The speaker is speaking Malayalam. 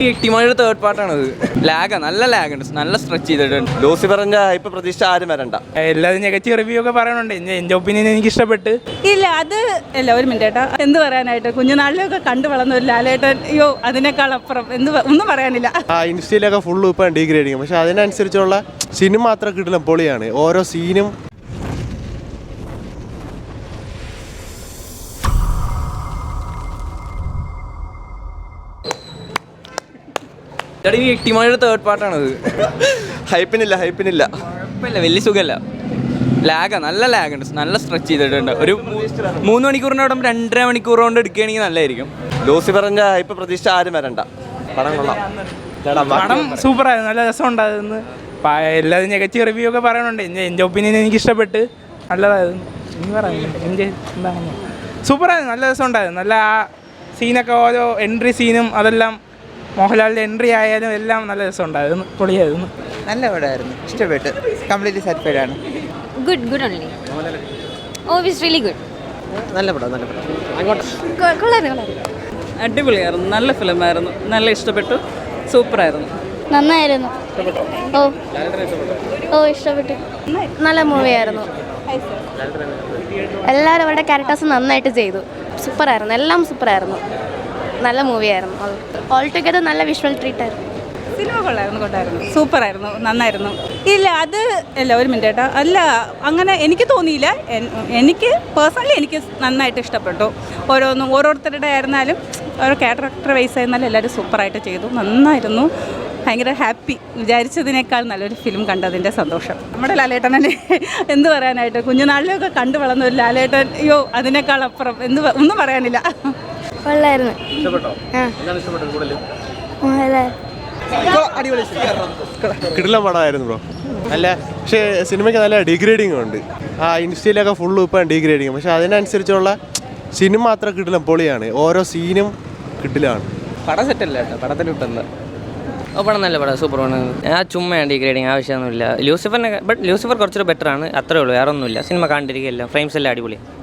വ്യക്തിമാരുടെ തേർഡ് പാർട്ടാണത്. ലാഗാ, നല്ല ലാഗുണ്ട്, നല്ല സ്ട്രെച്ച് ചെയ്തിട്ടുണ്ട്. ലൂസിഫറിന്റെ ഹൈപ്പ് പ്രതീക്ഷ ആരും വരണ്ട. എല്ലാവരും നെഗറ്റീവ് റിവ്യൂ ഒക്കെ പറയാനുണ്ട്. എൻ്റെ ഒപ്പീനിയൻ എനിക്ക് ഇഷ്ടപ്പെട്ട്. ഇല്ല, അത് അല്ല, ഒരു മിനിറ്റ് ഏട്ടാ, എന്ത് പറയാനായിട്ട്, കുഞ്ഞുനാളിലൊക്കെ കണ്ടു വളർന്ന ഒരു ലാലേട്ടൻ, അയ്യോ അതിനേക്കാൾ അപ്പുറം ഒന്നും പറയാനില്ല. ഇൻസ്റ്റയിലൊക്കെ ഫുള്ള് ഇപ്പം ഡീഗ്രേഡിങ്, പക്ഷെ അതിനനുസരിച്ചുള്ള സിനിമ അത്ര കിട്ടില്ല, പൊളിയാണ് ഓരോ സീനും. വ്യക്തിമാരുടെ തേർഡ് പാർട്ടാണത്. ഹൈപ്പിനില്ല. കുഴപ്പമില്ല, വലിയ സുഖമല്ല. ലാഗാ, നല്ല ലാഗുണ്ട്, നല്ല സ്ട്രെച്ച് ചെയ്തിട്ടുണ്ട്. ഒരു 3 മണിക്കൂറിൻ്റെ അവിടെ 2.5 മണിക്കൂർ കൊണ്ട് എടുക്കുകയാണെങ്കിൽ നല്ലതായിരിക്കും. ലൂസിഫറിന്റെ ഹൈപ്പ് പ്രതീക്ഷ ആരും വരണ്ട. പടം കൊള്ളാം. പടം സൂപ്പറായിരുന്നു, നല്ല രസമുണ്ടായിരുന്നു. എല്ലാവരും നെഗറ്റീവ് റിവ്യൂ ഒക്കെ പറയാനുണ്ട്. എൻ്റെ ഒപ്പീനിയൻ എനിക്ക് ഇഷ്ടപ്പെട്ട്. നല്ലതായിരുന്നു. ഇനി പറയുന്നില്ല എൻ്റെ എന്താണെന്ന്. സൂപ്പറായിരുന്നു, നല്ല രസമുണ്ടായിരുന്നു. നല്ല ആ സീനൊക്കെ, ഓരോ എൻട്രി സീനും അതെല്ലാം, മോഹൻലാലിൻ്റെ എൻട്രി ആയാലും എല്ലാം നല്ല രസമുണ്ടായിരുന്നു, പൊളിയായിരുന്നു. നല്ല പടമായിരുന്നു, ഇഷ്ടപ്പെട്ടു, കംപ്ലീറ്റ്ലി സാറ്റിസ്ഫൈഡ് ആണ്. Good only. Oh it's really good. നല്ല പടം. അടിപൊളിയായിരുന്നു, നല്ല ഫിലിമായിരുന്നു, നല്ല ഇഷ്ടപ്പെട്ടു, സൂപ്പറായിരുന്നു. നന്നായിരുന്നു. ഓ ഇഷ്ടപ്പെട്ടു. നല്ല മൂവിയായിരുന്നു. എല്ലാവരും അവരുടെ ക്യാരക്ടേഴ്സ് നന്നായിട്ട് ചെയ്തു. സൂപ്പറായിരുന്നു, എല്ലാം സൂപ്പറായിരുന്നു. നല്ല മൂവിയായിരുന്നു. ഓൾ ടുഗദർ നല്ല വിഷ്വൽ ട്രീറ്റ് ആയിരുന്നു. സിനിമ കൊള്ളായിരുന്നു, സൂപ്പറായിരുന്നു, നന്നായിരുന്നു. ഇല്ല, അത് അല്ല, ഒരു മിനിറ്റ് ഏട്ടാ, അല്ല, അങ്ങനെ എനിക്ക് തോന്നിയില്ല. എനിക്ക് പേഴ്സണലി എനിക്ക് നന്നായിട്ട് ഇഷ്ടപ്പെട്ടു. ഓരോരുത്തരുടെ ആയിരുന്നാലും ഓരോ ക്യാരക്ടർ വൈസ് ആയിരുന്നാലും എല്ലാവരും സൂപ്പറായിട്ട് ചെയ്തു, നന്നായിരുന്നു. ഭയങ്കര ഹാപ്പി, വിചാരിച്ചതിനേക്കാൾ നല്ലൊരു ഫിലിം കണ്ടതിൻ്റെ സന്തോഷം. നമ്മുടെ ലാലേട്ടനെ എന്ത് പറയാനായിട്ട്, കുഞ്ഞുനാളിലൊക്കെ കണ്ടു വളർന്ന ഒരു ലാലേട്ടൻ, അയ്യോ അതിനേക്കാൾ അപ്പുറം ഒന്നും പറയാനില്ല. കൊള്ളായിരുന്നു. കിടില പടമായിരുന്നു ബ്രോ. നല്ല, പക്ഷേ സിനിമയ്ക്ക് നല്ല ഡീഗ്രേഡിങ് ഉണ്ട്. ഇൻസ്റ്റയിലൊക്കെ ഫുള്ള് ഇപ്പം ഡീഗ്രേഡിങ്, പക്ഷെ അതിനനുസരിച്ചുള്ള സിനിമ അത്ര കിട്ടില്ല, പൊളിയാണ് ഓരോ സീനും കിട്ടിലാണ്. പടം സെറ്റല്ല കേട്ടോ, പടത്തിൽ കിട്ടുന്നത്. പടം നല്ല പടം, സൂപ്പർ ആണ്. ചുമ്മാ ഡീഗ്രേഡിങ് ആവശ്യമൊന്നുമില്ല. ലൂസിഫറിനെ, ബട്ട് ലൂസിഫർ കുറച്ചുകൂടെ ബെറ്റർ ആണ്, അത്രേ ഉള്ളൂ, വേറെ ഒന്നുമില്ല. സിനിമ കണ്ടിരിക്കുകയല്ല, ഫ്രെയിംസ് എല്ലാം അടിപൊളിയാണ്.